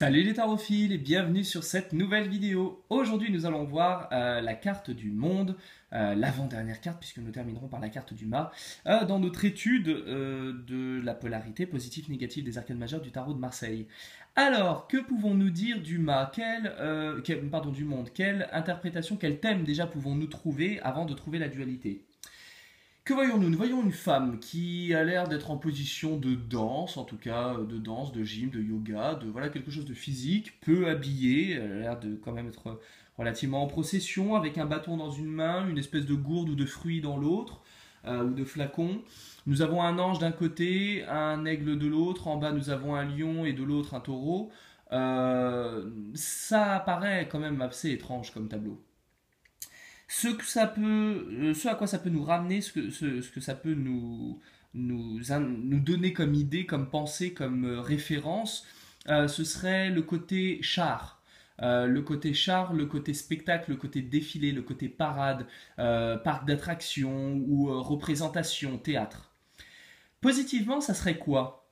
Salut les tarophiles et bienvenue sur cette nouvelle vidéo. Aujourd'hui nous allons voir la carte du monde, l'avant-dernière carte puisque nous terminerons par la carte du mât dans notre étude de la polarité positive-négative des arcanes majeures du tarot de Marseille. Alors, que pouvons-nous dire du mât pardon, du monde? Quelle interprétation, quel thème déjà pouvons-nous trouver avant de trouver la dualité? Que voyons-nous? Nous voyons une femme qui a l'air d'être en position de danse, en tout cas de danse, de gym, de yoga, de voilà quelque chose de physique, peu habillée, elle a l'air de quand même être relativement en procession, avec un bâton dans une main, une espèce de gourde ou de fruit dans l'autre, ou de flacon. Nous avons un ange d'un côté, un aigle de l'autre, en bas nous avons un lion et de l'autre un taureau. Ça paraît quand même assez étrange comme tableau. Ce à quoi ça peut nous ramener, ce que ça peut nous donner comme idée, comme pensée, comme référence, ce serait le côté char. Le côté spectacle, le côté défilé, le côté parade, parc d'attractions ou représentation, théâtre. Positivement, ça serait quoi?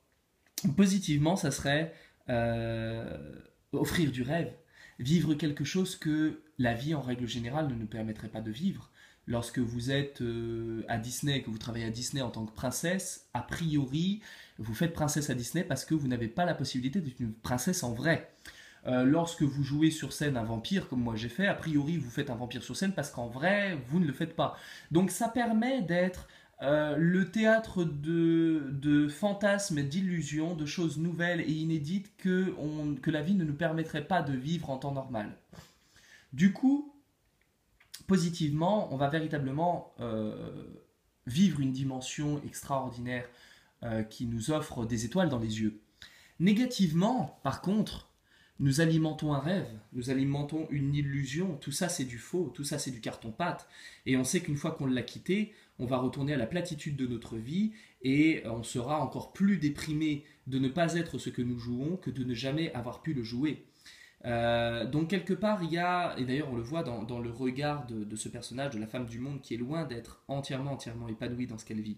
Positivement, ça serait euh, offrir du rêve, vivre quelque chose que la vie en règle générale ne nous permettrait pas de vivre. Lorsque vous êtes à Disney, que vous travaillez à Disney en tant que princesse, a priori, vous faites princesse à Disney parce que vous n'avez pas la possibilité d'être une princesse en vrai. Lorsque vous jouez sur scène un vampire, comme moi j'ai fait, a priori vous faites un vampire sur scène parce qu'en vrai, vous ne le faites pas. Donc ça permet d'être le théâtre de fantasmes, d'illusions, de choses nouvelles et inédites que la vie ne nous permettrait pas de vivre en temps normal. Du coup, positivement, on va véritablement vivre une dimension extraordinaire qui nous offre des étoiles dans les yeux. Négativement, par contre, nous alimentons un rêve, nous alimentons une illusion, tout ça c'est du faux, tout ça c'est du carton-pâte, et on sait qu'une fois qu'on l'a quitté, on va retourner à la platitude de notre vie, et on sera encore plus déprimé de ne pas être ce que nous jouons que de ne jamais avoir pu le jouer. Donc quelque part, il y a, et d'ailleurs on le voit dans le regard de ce personnage, de la femme du monde, qui est loin d'être entièrement épanouie dans ce qu'elle vit.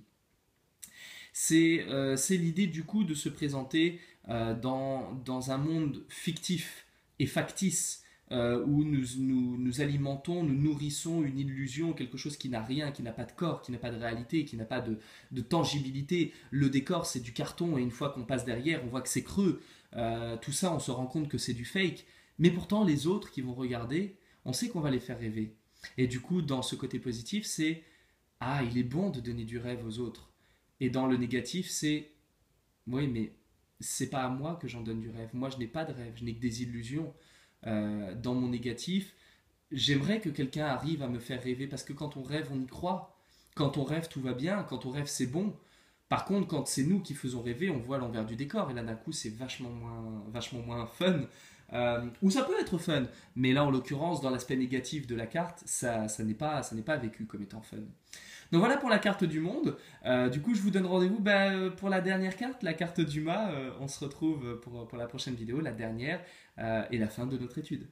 C'est l'idée du coup de se présenter dans un monde fictif et factice où nous alimentons, nous nourrissons une illusion, quelque chose qui n'a rien, qui n'a pas de corps, qui n'a pas de réalité, qui n'a pas de tangibilité. Le décor c'est du carton et une fois qu'on passe derrière on voit que c'est creux. Tout ça on se rend compte que c'est du fake. Mais pourtant les autres qui vont regarder, on sait qu'on va les faire rêver. Et du coup dans ce côté positif c'est ah il est bon de donner du rêve aux autres. Et dans le négatif, c'est oui, mais c'est pas à moi que j'en donne du rêve. Moi, je n'ai pas de rêve, je n'ai que des illusions. Dans mon négatif, j'aimerais que quelqu'un arrive à me faire rêver parce que quand on rêve, on y croit. Quand on rêve, tout va bien. Quand on rêve, c'est bon. Par contre, quand c'est nous qui faisons rêver, on voit l'envers du décor. Et là, d'un coup, c'est vachement moins fun. Ou ça peut être fun, mais là, en l'occurrence, dans l'aspect négatif de la carte, ça n'est pas vécu comme étant fun. Donc voilà pour la carte du monde. Du coup, je vous donne rendez-vous pour la dernière carte, la carte du mât. On se retrouve pour la prochaine vidéo, la dernière et la fin de notre étude.